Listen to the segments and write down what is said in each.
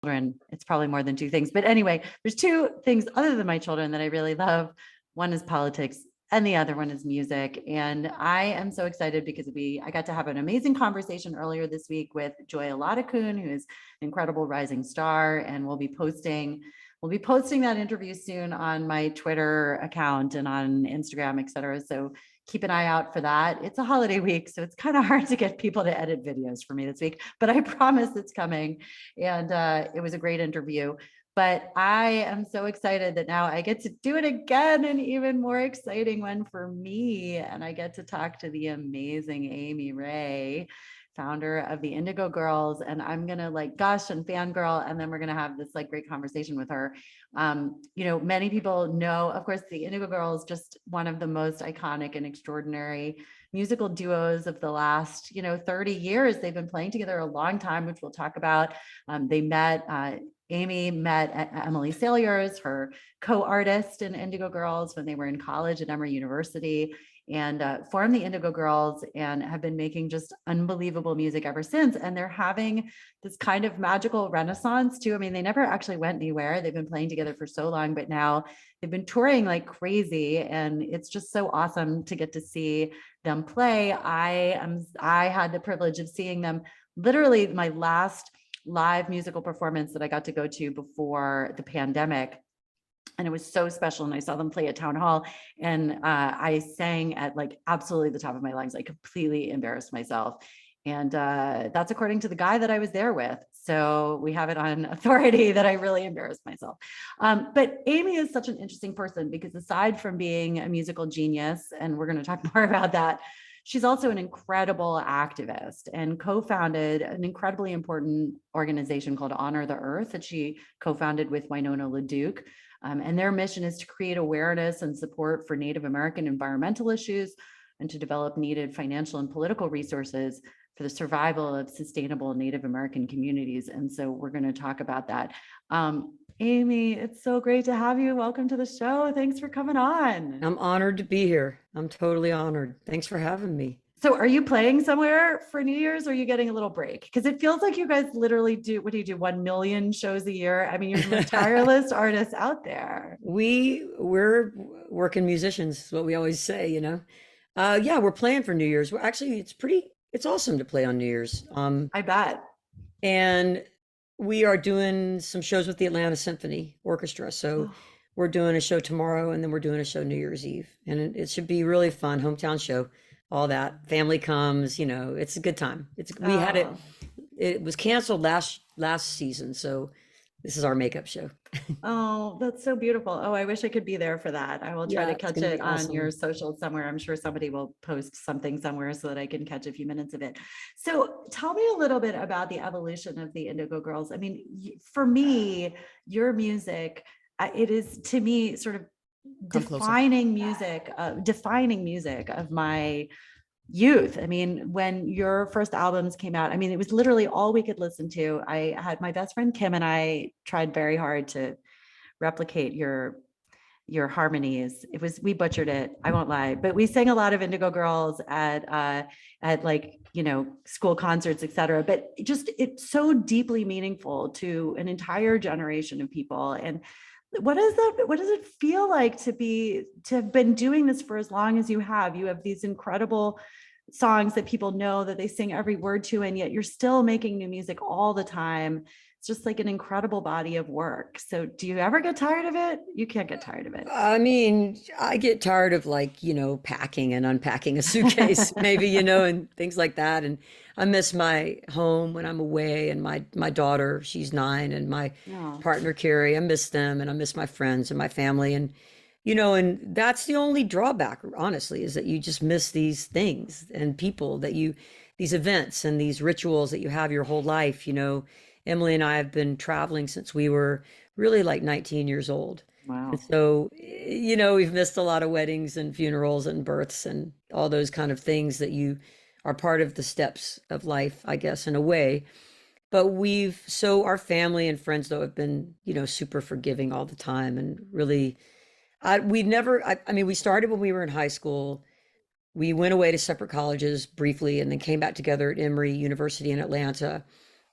children. It's probably more than two things. But anyway, there's two things other than my children that I really love. One is politics and the other one is music. And I am so excited because I got to have an amazing conversation earlier this week with Joy Aladakun, who is an incredible rising star. And we'll be posting that interview soon on my Twitter account and on Instagram, et cetera. So keep an eye out for that. It's a holiday week, so it's kind of hard to get people to edit videos for me this week, but I promise it's coming. And it was a great interview. But I am so excited that now I get to do it again, an even more exciting one for me. And I get to talk to the amazing Amy Ray, founder of the Indigo Girls. And I'm going to gush and fangirl, and then we're going to have this great conversation with her. Many people know, of course, the Indigo Girls, just one of the most iconic and extraordinary musical duos of the last, 30 years. They've been playing together a long time, which we'll talk about. Amy met Emily Saliers, her co-artist in Indigo Girls, when they were in college at Emory University, and formed the Indigo Girls and have been making just unbelievable music ever since. And they're having this kind of magical renaissance too. I mean, they never actually went anywhere. They've been playing together for so long, but now they've been touring like crazy. And it's just so awesome to get to see them play. I had the privilege of seeing them literally my last live musical performance that I got to go to before the pandemic. And it was so special. And I saw them play at Town Hall, and I sang at absolutely the top of my lungs. I completely embarrassed myself. And that's according to the guy that I was there with. So we have it on authority that I really embarrassed myself. But Amy is such an interesting person because aside from being a musical genius, and we're going to talk more about that, she's also an incredible activist and co-founded an incredibly important organization called Honor the Earth that she co-founded with Winona LaDuke. And their mission is to create awareness and support for Native American environmental issues and to develop needed financial and political resources for the survival of sustainable Native American communities. And so we're going to talk about that. Amy, it's so great to have you. Welcome to the show. Thanks for coming on. I'm honored to be here. I'm totally honored. Thanks for having me. So are you playing somewhere for New Year's, or are you getting a little break? Because it feels like you guys literally do, what do you do, 1 million shows a year? I mean, you're the most tireless artists out there. We're working musicians, is what we always say, Yeah, we're playing for New Year's. Well, actually, it's awesome to play on New Year's. I bet. And we are doing some shows with the Atlanta Symphony Orchestra. So we're doing a show tomorrow, and then we're doing a show New Year's Eve. And it should be really fun, hometown show. All that family comes, it's a good time. It was canceled last season, so this is our makeup show. Oh, that's so beautiful. Oh, I wish I could be there for that. I will try to catch it on your social somewhere. I'm sure somebody will post something somewhere so that I can catch a few minutes of it. So tell me a little bit about the evolution of the Indigo Girls. I mean, for me, your music, it is to me sort of defining music of my youth. I mean, when your first albums came out, I mean, it was literally all we could listen to. I had my best friend Kim and I tried very hard to replicate your harmonies. We butchered it, I won't lie, but we sang a lot of Indigo Girls at school concerts, etc. But it's so deeply meaningful to an entire generation of people. And what does it feel like to have been doing this for as long as you have? You have these incredible songs that people know, that they sing every word to, and yet you're still making new music all the time. It's just like an incredible body of work. So do you ever get tired of it? You can't get tired of it. I mean, I get tired of packing and unpacking a suitcase, maybe, and things like that. And I miss my home when I'm away, and my daughter, she's 9, and my partner, Carrie, I miss them, and I miss my friends and my family. And, and that's the only drawback, honestly, is that you just miss these things and people these events and these rituals that you have your whole life. Emily and I have been traveling since we were really 19 years old. Wow. And so, we've missed a lot of weddings and funerals and births and all those kind of things that you are part of the steps of life, I guess, in a way. But our family and friends, though, have been, super forgiving all the time. And really, we started when we were in high school. We went away to separate colleges briefly and then came back together at Emory University in Atlanta.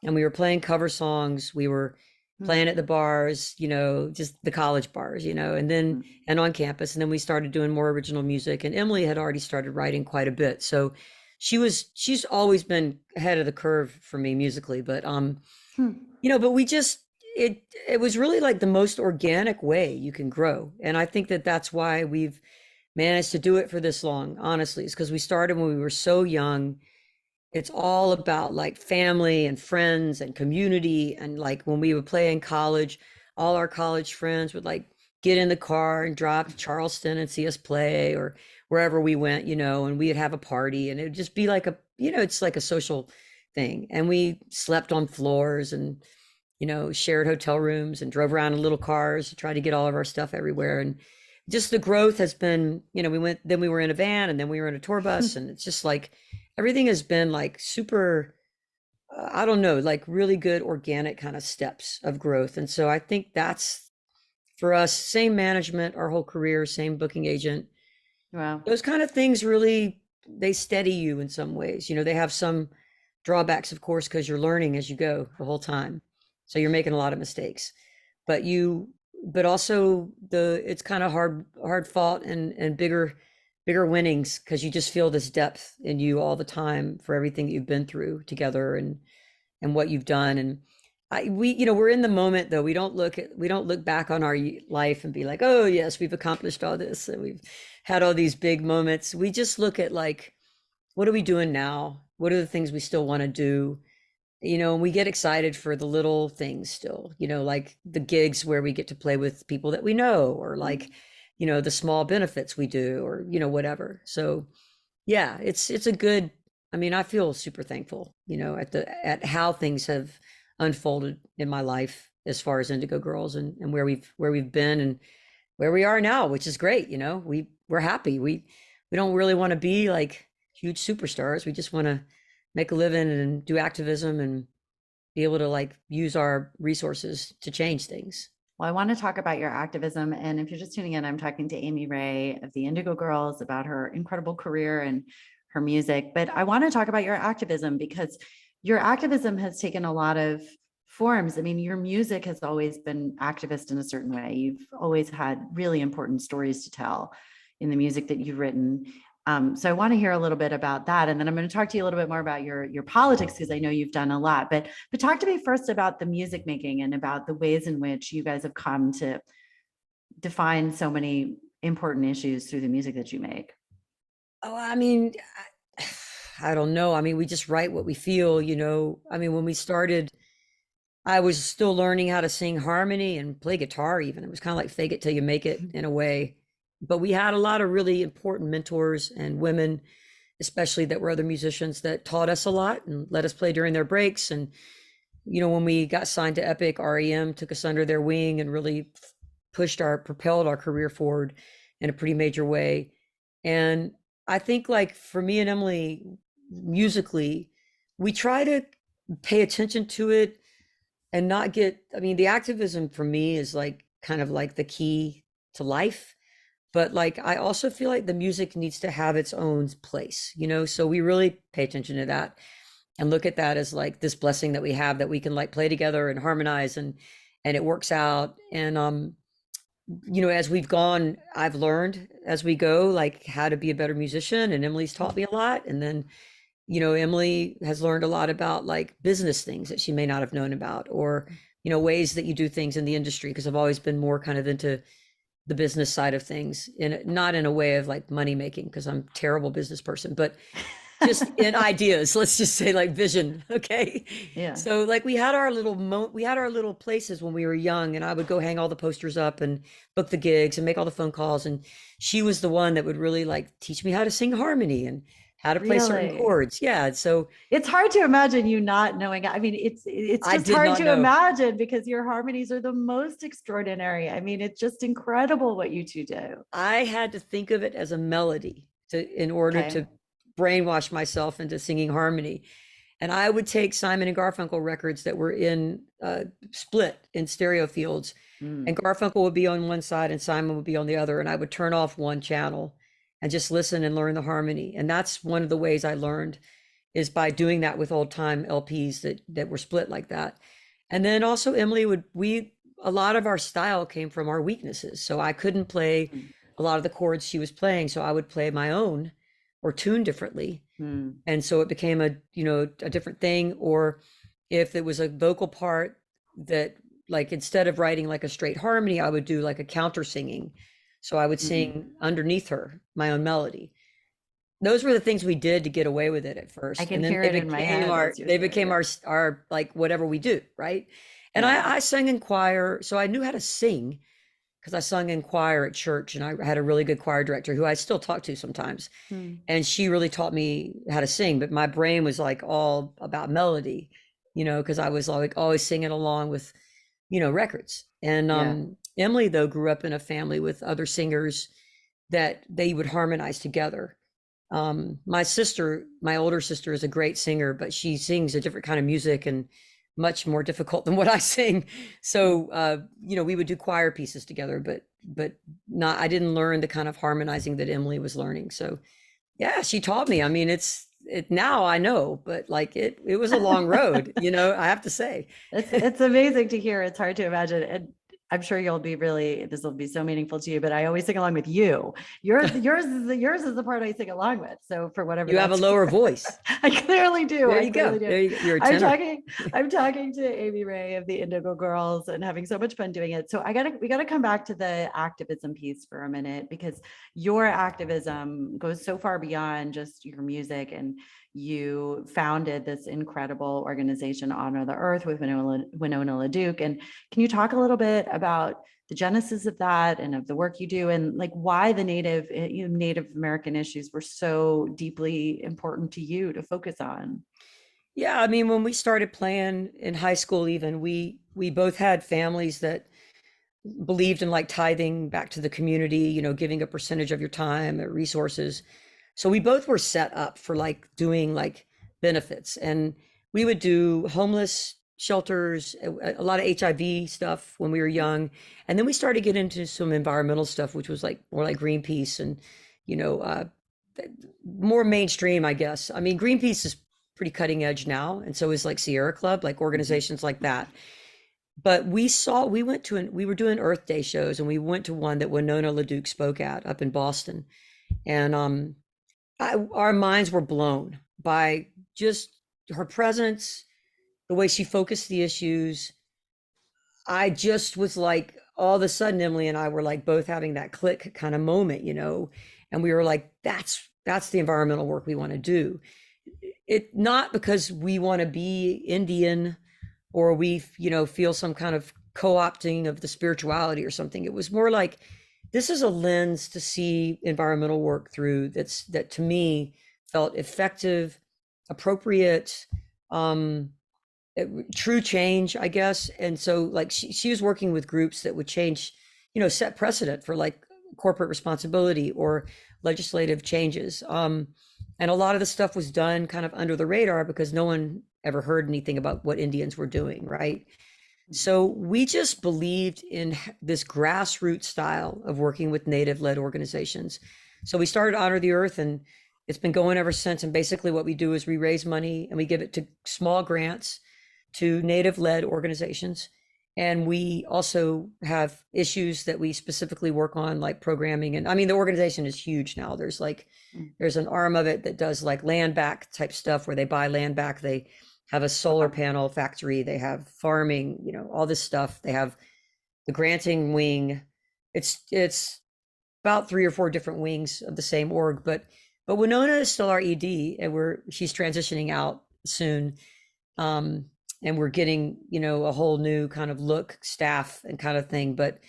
And we were playing cover songs. We were Hmm. playing at the bars, just the college bars, and then, Hmm. and on campus. And then we started doing more original music, and Emily had already started writing quite a bit. So she's always been ahead of the curve for me musically, but, Hmm. but it was really like the most organic way you can grow. And I think that that's why we've managed to do it for this long, honestly, is because we started when we were so young. It's all about like family and friends and community. And like when we would play in college, all our college friends would like get in the car and drive to Charleston and see us play, or wherever we went, and we'd have a party, and it would just be like it's like a social thing. And we slept on floors and, shared hotel rooms and drove around in little cars to try to get all of our stuff everywhere. And just the growth has been, then we were in a van, and then we were in a tour bus, and it's just like everything has been like super, I don't know, like really good organic kind of steps of growth. And so I think that's for us, same management our whole career, same booking agent. Wow. Those kind of things really, they steady you in some ways. They have some drawbacks, of course, because you're learning as you go the whole time. So you're making a lot of mistakes, but but also it's kind of hard fought, and bigger winnings, because you just feel this depth in you all the time for everything that you've been through together, and what you've done. And we're in the moment, though. We don't look back on our life and be like, oh yes, we've accomplished all this and we've had all these big moments. We just look at like, what are we doing now? What are the things we still want to do? And we get excited for the little things still, like the gigs where we get to play with people that we know, or like, the small benefits we do, or, whatever. So yeah, it's a good, I mean, I feel super thankful, at how things have unfolded in my life as far as Indigo Girls, and where we've been and where we are now, which is great. We're happy. We don't really want to be like huge superstars. We just want to make a living and do activism and be able to like use our resources to change things. Well, I want to talk about your activism. And if you're just tuning in, I'm talking to Amy Ray of the Indigo Girls about her incredible career and her music. But I want to talk about your activism, because your activism has taken a lot of forms. I mean, your music has always been activist in a certain way. You've always had really important stories to tell in the music that you've written. So I want to hear a little bit about that, and then I'm going to talk to you a little bit more about your politics, because I know you've done a lot. But talk to me first about the music making and about the ways in which you guys have come to define so many important issues through the music that you make. Oh, I mean, I don't know. I mean, we just write what we feel. I mean, when we started, I was still learning how to sing harmony and play guitar even. It was kind of like fake it till you make it in a way. But we had a lot of really important mentors and women, especially, that were other musicians, that taught us a lot and let us play during their breaks. And, when we got signed to Epic, REM took us under their wing and really propelled our career forward in a pretty major way. And I think, like, for me and Emily, musically, we try to pay attention to it and not get, I mean, the activism for me is like kind of like the key to life. But like, I also feel like the music needs to have its own place, so we really pay attention to that and look at that as like this blessing that we have, that we can like play together and harmonize, and it works out. And as we've gone, I've learned as we go, like how to be a better musician, and Emily's taught me a lot. And then, Emily has learned a lot about like business things that she may not have known about, or, ways that you do things in the industry. Cause I've always been more kind of into the business side of things, in not in a way of like money making, because I'm a terrible business person, but just in ideas, let's just say, like vision. Okay. Yeah. So like we had our little places when we were young, and I would go hang all the posters up and book the gigs and make all the phone calls. And she was the one that would really like teach me how to sing harmony and how to play certain Really? chords. Yeah. So It's hard to imagine you not knowing. I mean, it's I just did hard not to know. imagine, because your harmonies are the most extraordinary. I mean, it's just incredible what you two do. I had to think of it as a melody in order Okay. to brainwash myself into singing harmony. And I would take Simon and Garfunkel records that were in split in stereo fields, and Mm. Garfunkel would be on one side and Simon would be on the other, and I would turn off one channel and just listen and learn the harmony. And that's one of the ways I learned, is by doing that with old time LPs that were split like that. And then also Emily would we a lot of our style came from our weaknesses. So I couldn't play Mm, a lot of the chords she was playing, so I would play my own or tune differently. mm, And so it became a, a different thing. Or if it was a vocal part that, like, instead of writing like a straight harmony, I would do like a counter singing. So I would mm. sing underneath her my own melody. Those were the things we did to get away with it at I first, can and then hear it in my head as you're they saying became it. our like whatever we do, right? And Yeah. I sang in choir, so I knew how to sing because I sung in choir at church, and I had a really good choir director who I still talk to sometimes, Mm, and she really taught me how to sing. But my brain was like all about melody, because I was like always singing along with, records. And yeah. Emily though grew up in a family with other singers that they would harmonize together. My sister, my older sister, is a great singer, but she sings a different kind of music and much more difficult than what I sing. Mm. So, we would do choir pieces together, but not. I didn't learn the kind of harmonizing that Emily was learning. So, yeah, she taught me. I mean, it now I know, but like it was a long road, I have to say. It's amazing to hear. It's hard to imagine. And I'm sure you'll be really, this will be so meaningful to you, but I always sing along with you. Yours is the part I sing along with. So for whatever You have a that's lower worth, voice. I clearly do. There I you go. clearly do. There you go. You're a I'm tenor. talking, I'm talking to Amy Ray of the Indigo Girls and having so much fun doing it. So we gotta come back to the activism piece for a minute, because your activism goes so far beyond just your music, and you founded this incredible organization, Honor the Earth, with Winona LaDuke. And can you talk a little bit about the genesis of that and of the work you do, and like why the Native American issues were so deeply important to you to focus on? Yeah, I mean, when we started playing in high school, even we both had families that believed in like tithing back to the community, giving a percentage of your time or resources. So we both were set up for like doing like benefits, and we would do homeless shelters, a lot of HIV stuff when we were young. And then we started getting into some environmental stuff, which was like more like Greenpeace and, you know, uh, more mainstream, I guess. I mean, Greenpeace is pretty cutting edge now. And so is like Sierra Club, like organizations like that. But we were doing Earth Day shows, and we went to one that Winona LaDuke spoke at up in Boston. And our minds were blown by just her presence, the way she focused the issues. I just was like, all of a sudden, Emily and I were like both having that click kind of moment, and we were like, that's the environmental work we want to do. It not because we want to be Indian or we, feel some kind of co-opting of the spirituality or something. It was more like this is a lens to see environmental work through that to me felt effective, appropriate, um, true change, I guess. And so like she was working with groups that would change, set precedent for like corporate responsibility or legislative changes. And a lot of the stuff was done kind of under the radar because no one ever heard anything about what Indians were doing, right? So we just believed in this grassroots style of working with native led organizations. So we started Honor the Earth, and it's been going ever since. And basically what we do is we raise money and we give it to small grants to native led organizations. And we also have issues that we specifically work on, like programming. And I mean, the organization is huge now. There's an arm of it that does like land back type stuff where they buy land back. They have a solar panel factory. They have farming, all this stuff. They have the granting wing. It's about 3 or 4 different wings of the same org, but Winona is still our ED, and she's transitioning out soon. And we're getting, a whole new kind of look, staff and kind of thing. But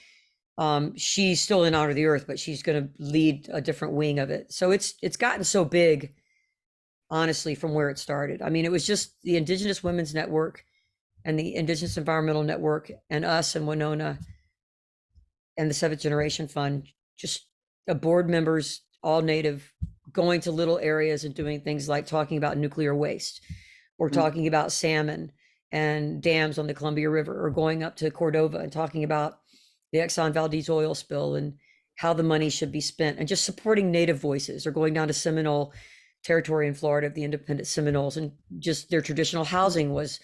she's still in Honor the Earth, but she's going to lead a different wing of it. So it's gotten so big, honestly, from where it started. I mean, it was just the Indigenous Women's Network and the Indigenous Environmental Network and us and Winona and the Seventh Generation Fund, just board members, all native, going to little areas and doing things like talking about nuclear waste or talking about salmon and dams on the Columbia River, or going up to Cordova and talking about the Exxon Valdez oil spill and how the money should be spent, and just supporting native voices, or going down to Seminole territory in Florida, the independent Seminoles, and just their traditional housing was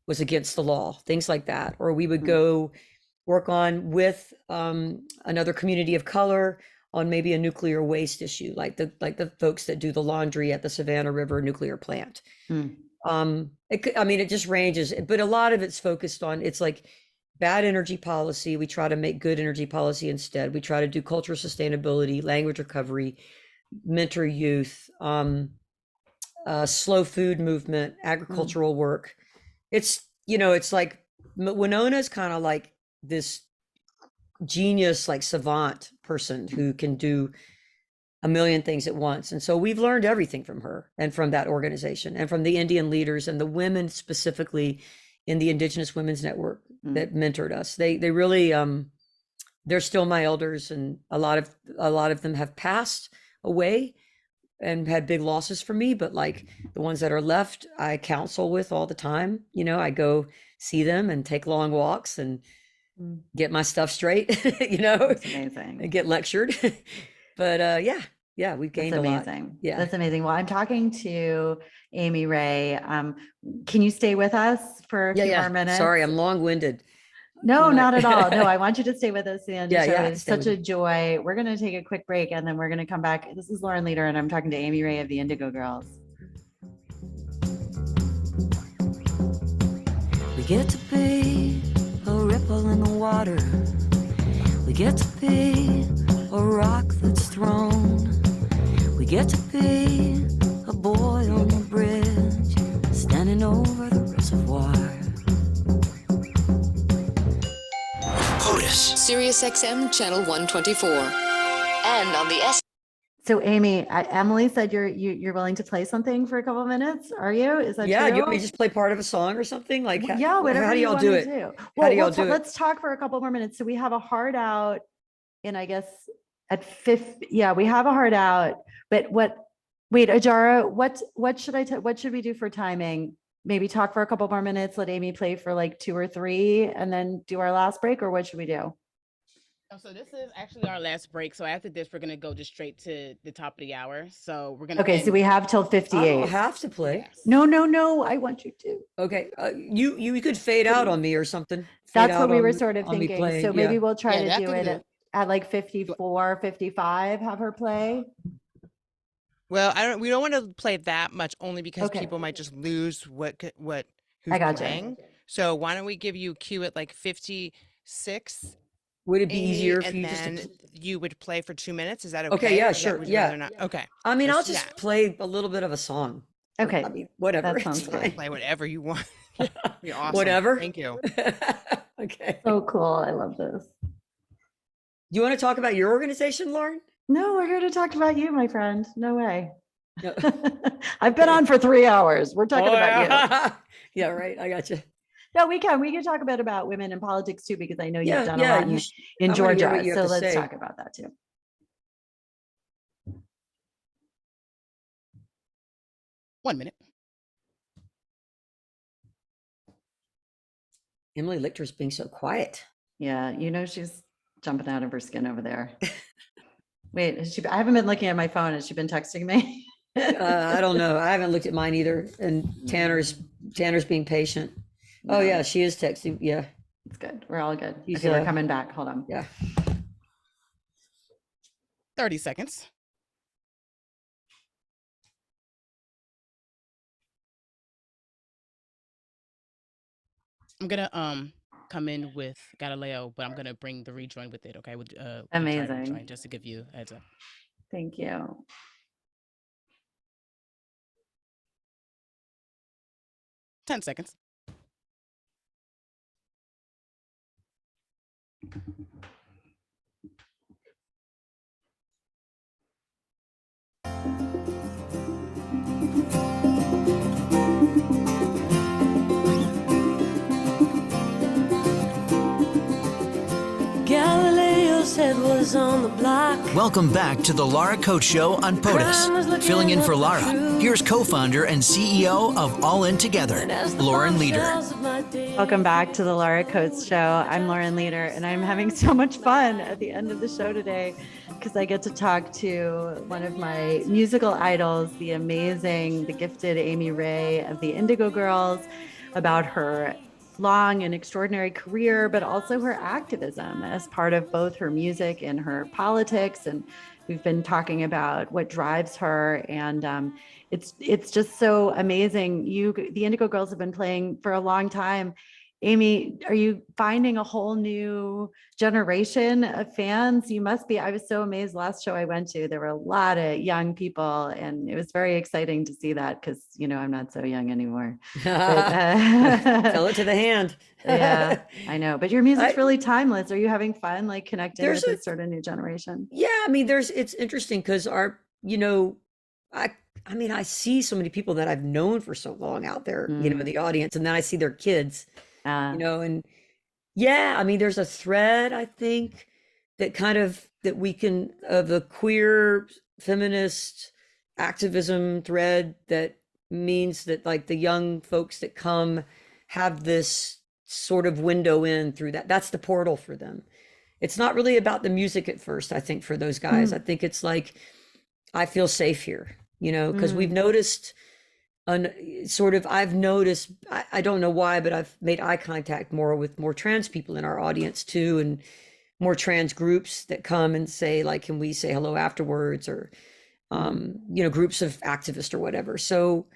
was against the law, things like that. Or we would Mm. go work on with another community of color on maybe a nuclear waste issue, like the folks that do the laundry at the Savannah River nuclear plant. Mm. I mean, it just ranges, but a lot of it's focused on, it's like bad energy policy. We try to make good energy policy instead. We try to do cultural sustainability, language recovery, mentor youth, slow food movement, agricultural work. It's, it's like Winona is kind of like this genius, like savant person who can do a million things at once. And so we've learned everything from her and from that organization and from the Indian leaders and the women specifically in the Indigenous Women's Network that mentored us. They really, they're still my elders, and a lot of them have passed away and had big losses for me. But like the ones that are left, I counsel with all the time. I go see them and take long walks and get my stuff straight, That's amazing. and get lectured. But yeah, we've gained That's a lot. amazing. Yeah. That's amazing. Well, I'm talking to Amy Ray. Can you stay with us for a few more minutes? Sorry, I'm long-winded. No, not at all. No, I want you to stay with us. And Yeah, it's such a joy. We're going to take a quick break and then we're going to come back. This is Lauren Leader and I'm talking to Amy Ray of the Indigo Girls. We get to be a ripple in the water. We get to be a rock that's thrown. We get to be a boy on the bridge, standing over the reservoir. POTUS. Sirius XM Channel 124. And on the S. So Amy, Emily said you're willing to play something for a couple of minutes. Are you? Is that Yeah, true? you want me to just play part of a song or something? Like, Yeah, whatever. How do y'all do it? Well, How do y'all do it? Let's talk for a couple more minutes. So we have a hard out in, I guess, at 5. Yeah, we have a hard out. But wait, Ajara, what should we do for timing? Maybe talk for a couple more minutes, let Amy play for like 2 or 3 and then do our last break, or what should we do? So this is actually our last break. So after this, we're going to go just straight to the top of the hour. So we're going to. Okay, so we have till I 58. don't have to play. Yes. No, I want you to. Okay, you could fade out on me or something. Fade That's out what we on- were sort of on me thinking. playing, So maybe yeah. we'll try Yeah, to that do could it at like 54, 55, have her play. Well, we don't want to play that much only because Okay. people might just lose who's I gotcha. playing. So why don't we give you a cue at like 56, Would it be Amy, easier if and you just? then you would play for 2 minutes? Is that okay? Okay, yeah, Or is that- sure, would you yeah. rather not? Okay, I mean, I'll let's- just yeah. play a little bit of a song. Okay. I mean, whatever. That it's sounds good. fine. play whatever you want. You're awesome. Whatever. Thank you. Okay. So cool. I love this. You want to talk about your organization, Lauren? No, we're here to talk about you, my friend. No way. No. I've been on for 3 hours. We're talking about you. Yeah, right. I got you. No, we can talk a bit about women in politics too, because I know you've Yeah, done a yeah. lot in I wanna hear Georgia. what you have So to let's say. talk about that too. One minute. Emily Lichter's being so quiet. Yeah, she's jumping out of her skin over there. Wait, I haven't been looking at my phone. Has she been texting me? I don't know. I haven't looked at mine either. And Tanner's being patient. Oh No. yeah, she is texting. Yeah, It's good. We're all good. She's, Okay, we're uh, coming back. Hold on. yeah. 30 seconds. I'm gonna come in with Galileo, but I'm gonna bring the rejoin with it. Okay, we'll try Amazing. rejoin just to give you a heads up. Thank you. 10 seconds. Galileo's head was on the block. Welcome back to the Laura Coates Show on POTUS. Filling in for Lara, here's co-founder and CEO of All In Together, Lauren Leader. Welcome back to the Laura Coates Show. I'm Lauren Leader, and I'm having so much fun at the end of the show today because I get to talk to one of my musical idols, the amazing, the gifted Amy Ray of the Indigo Girls. about her long and extraordinary career, but also her activism as part of both her music and her politics. And we've been talking about what drives her, and it's just so amazing. The Indigo Girls have been playing for a long time. Amy, are you finding a whole new generation of fans? You must be. I was so amazed last show I went to. There were a lot of young people, and it was very exciting to see that because, I'm not so young anymore. Fell it to the hand. Yeah, I know. But your music's I- really timeless. Are you having fun, like connecting with There's this a- sort of new generation? Yeah, I mean, it's interesting because I see so many people that I've known for so long out there, in the audience, and then I see their kids, and yeah, I mean, there's a thread, I think, that we can, of the queer feminist activism thread, that means that like the young folks that come have this sort of window in through that. That's the portal for them. It's not really about the music at first, I think, for those guys. I think it's like, I feel safe here, because we've noticed I've noticed, I don't know why, but I've made eye contact more with more trans people in our audience too, and more trans groups that come and say, like, can we say hello afterwards, or, groups of activists or whatever. So,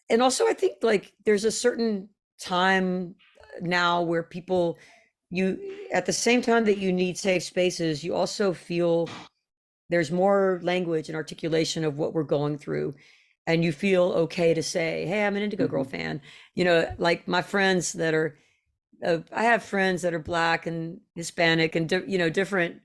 and also I think like there's a certain time now where people, at the same time that you need safe spaces, you also feel there's more language and articulation of what we're going through, and you feel okay to say, hey, I'm an Indigo Girl fan. Like my friends that are, I have friends that are Black and Hispanic and different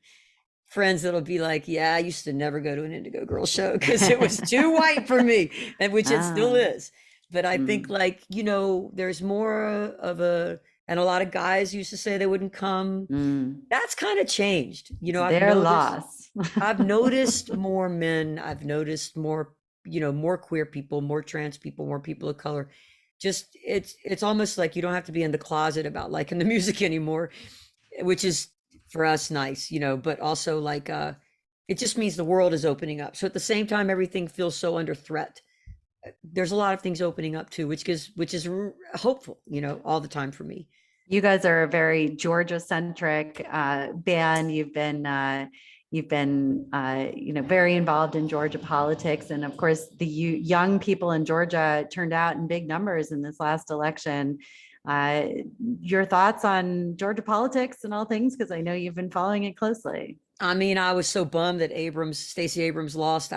friends that'll be like, yeah, I used to never go to an Indigo Girl show because it was too white for me, and which it still is. But I think like, there's more of and a lot of guys used to say they wouldn't come. That's kind of changed. Their loss. I've noticed more men. I've noticed more, more queer people, more trans people, more people of color. Just it's almost like you don't have to be in the closet about liking the music anymore, which is for us nice, but also like it just means the world is opening up. So at the same time, everything feels so under threat. There's a lot of things opening up too, which is hopeful, all the time for me. You guys are a very Georgia centric band. You've been very involved in Georgia politics, and of course, the young people in Georgia turned out in big numbers in this last election. Your thoughts on Georgia politics and all things, because I know you've been following it closely. I mean, I was so bummed that Stacey Abrams lost.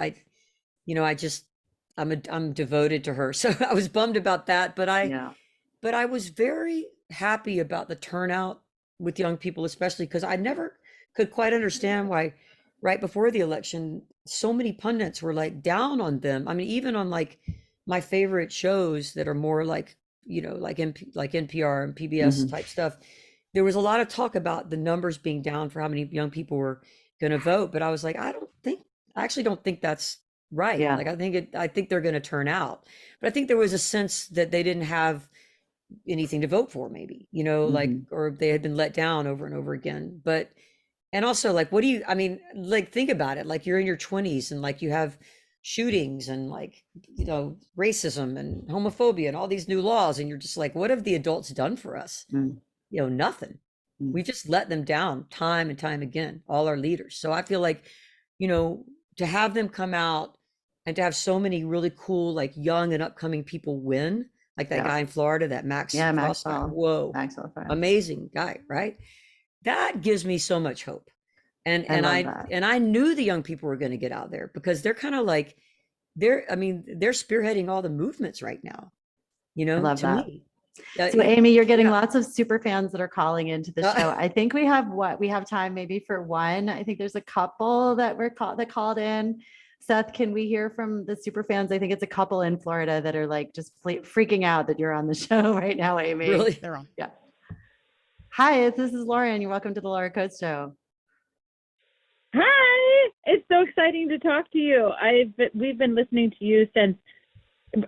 I'm devoted to her, so I was bummed about that. But I was very happy about the turnout with young people, especially because I never could quite understand why right before the election so many pundits were like down on them. I mean, even on like my favorite shows that are more like like NPR and PBS type stuff, there was a lot of talk about the numbers being down for how many young people were going to vote. But I was like, I actually don't think that's right. Yeah. Like I think they're going to turn out, but I think there was a sense that they didn't have anything to vote for, maybe, like, or they had been let down over and over again. But, and also like, think about it. Like you're in your 20s and like you have shootings and like, racism and homophobia and all these new laws. And you're just like, what have the adults done for us? Nothing. We've just let them down time and time again, all our leaders. So I feel like, to have them come out and to have so many really cool, like young and upcoming people win, like that guy in Florida, that Maxwell. Whoa, Maxwell. amazing guy, right? That gives me so much hope. And I knew the young people were going to get out there because they're kind of like, they're spearheading all the movements right now, I love to that. me. So Amy, you're getting lots of super fans that are calling into the show. I think we have time maybe for one. I think there's a couple that called in. Seth, can we hear from the super fans? I think it's a couple in Florida that are like just freaking out that you're on the show right now, Amy. Really? They're on. Yeah. Hi, this is Lauren. You're welcome to the Laura Coates Show. Hi, it's so exciting to talk to you. We've been listening to you since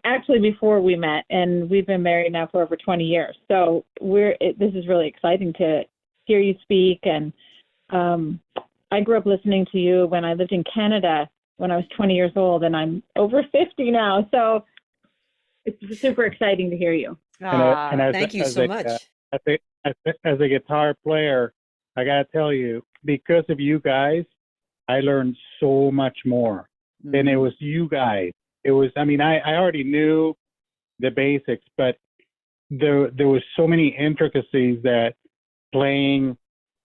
actually before we met, and we've been married now for over 20 years. So this is really exciting to hear you speak. And I grew up listening to you when I lived in Canada when I was 20 years old, and I'm over 50 now. So it's super exciting to hear you. Aw, Thank you so much. As a guitar player, I gotta tell you, because of you guys, I learned so much more. And it mm, was you guys. It was, I mean, I already knew the basics, but there was so many intricacies that playing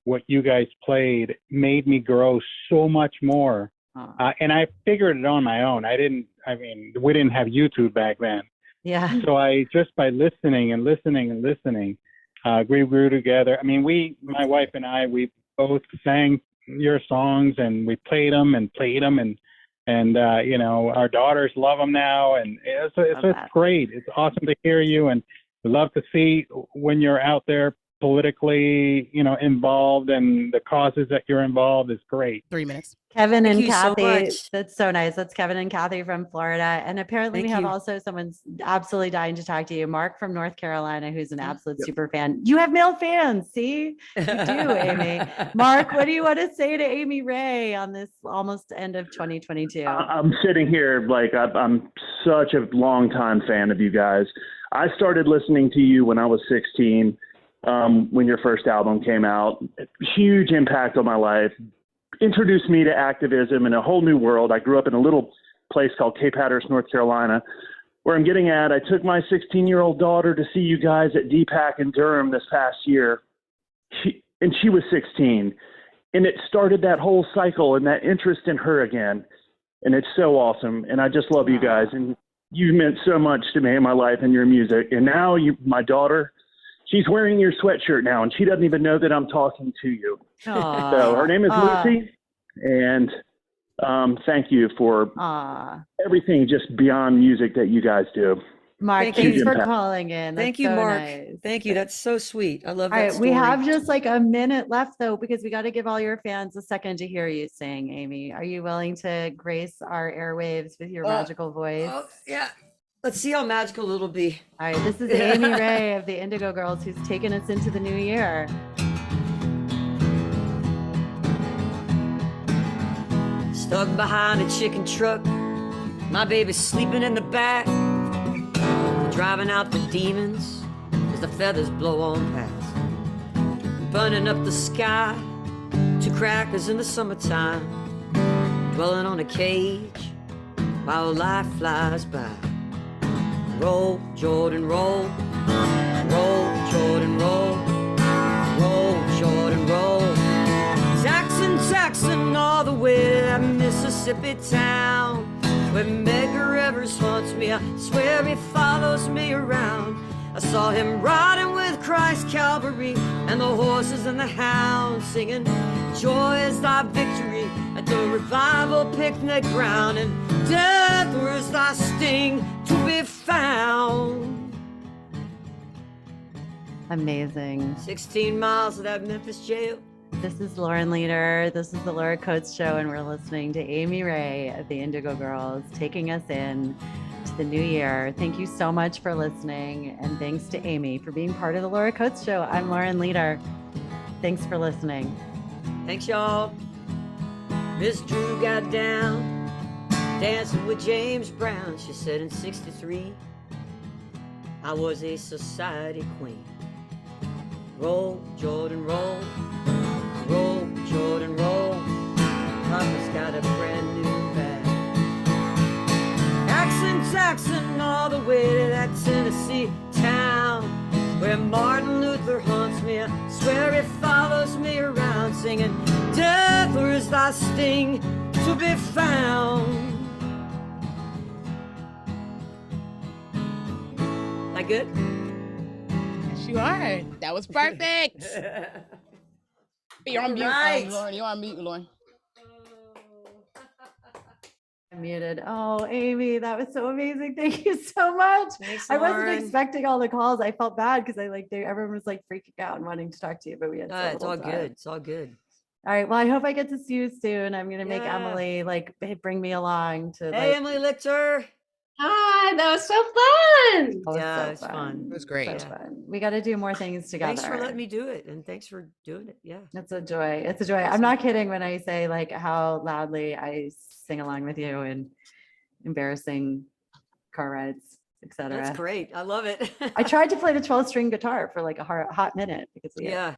what you guys played made me grow so much more. aw. And I figured it on my own. I mean, we didn't have YouTube back then. Yeah. So I just by listening and listening and listening, we grew together. I mean, my wife and I, we both sang your songs and we played them and you know, our daughters love them now, and it's Love just that. great. It's awesome to hear you, and we love to see when you're out there politically, you know, involved, and the causes that you're involved is great. 3 minutes. Kevin Thank and you so Kathy, much. that's so nice. That's Kevin and Kathy from Florida. And apparently we Thank have you. also someone's absolutely dying to talk to you, Mark from North Carolina, who's an absolute Yep. super fan. You have male fans, see? You do, Amy. Mark, what do you want to say to Amy Ray on this almost end of 2022? I'm sitting here like I'm such a longtime fan of you guys. I started listening to you when I was 16, when your first album came out. Huge impact on my life. Introduced me to activism in a whole new world. I grew up in a little place called Cape Hatteras, North Carolina. Where I'm getting at, I took my 16-year-old daughter to see you guys at DPAC in Durham this past year. She was 16. And it started that whole cycle and that interest in her again. And it's so awesome. And I just love you guys. And you meant so much to me in my life and your music. And now my daughter, she's wearing your sweatshirt now, and she doesn't even know that I'm talking to you. So her name is Lucy. And thank you for everything just beyond music that you guys do. Mark, Thank thanks you. for calling in. Thank That's you, so Mark. nice. Thank you. That's so sweet. I love All that right, story. we have just like a minute left though, because we got to give all your fans a second to hear you sing. Amy, are you willing to grace our airwaves with your magical voice? Oh, yeah. Let's see how magical it'll be. All right, this is Amy Ray of the Indigo Girls, who's taken us into the new year. Stuck behind a chicken truck, my baby's sleeping in the back. Driving out the demons as the feathers blow on past. Burning up the sky, 2 crackers in the summertime. Dwelling on a cage while life flies by. Roll, Jordan, roll. Roll, Jordan, roll. Roll, Jordan, roll. Jackson, all the way to that Mississippi town where Medgar Evers haunts me. I swear he follows me around. I saw him riding with Christ Calvary and the horses and the hounds singing, "Joy is thy victory," at the revival picnic ground. And death, where's thy sting to be found? Amazing. 16 miles of that Memphis jail. This is Lauren Leader. This is the Laura Coates Show, and we're listening to Amy Ray of the Indigo Girls, taking us in to the new year. Thank you so much for listening, and thanks to Amy for being part of the Laura Coates Show. I'm Lauren Leader. Thanks for listening. Thanks, y'all. Miss Drew got down, dancing with James Brown. She said in '63, I was a society queen. Roll, Jordan, roll. Roll, Jordan, roll. Papa's got a brand new bag. Jackson, all the way to that Tennessee town where Martin Luther haunts me. I swear he follows me around singing, "Death, where is thy sting to be found?" That good? Yes, you are. That was perfect. You're on mute, Right. Lauren. You're on mute, Lauren. I'm muted. Oh, Amy, that was so amazing. Thank you so much. Thanks, I wasn't Lauren. expecting all the calls. I felt bad because everyone was like freaking out and wanting to talk to you, but we had so It's all little time. good. It's all good. All right. Well, I hope I get to see you soon. I'm gonna make Yeah. Emily bring me along to Hey, Emily Lichter. Hi, that was so fun. Oh, Yeah, so it's fun. It was great. So fun. We got to do more things together. Thanks for letting me do it, and thanks for doing it. Yeah. It's a joy. It's a joy. I'm not kidding when I say like how loudly I sing along with you and embarrassing car rides. etc. That's great. I love it. I tried to play the 12-string guitar for like a hot minute because we had Yeah.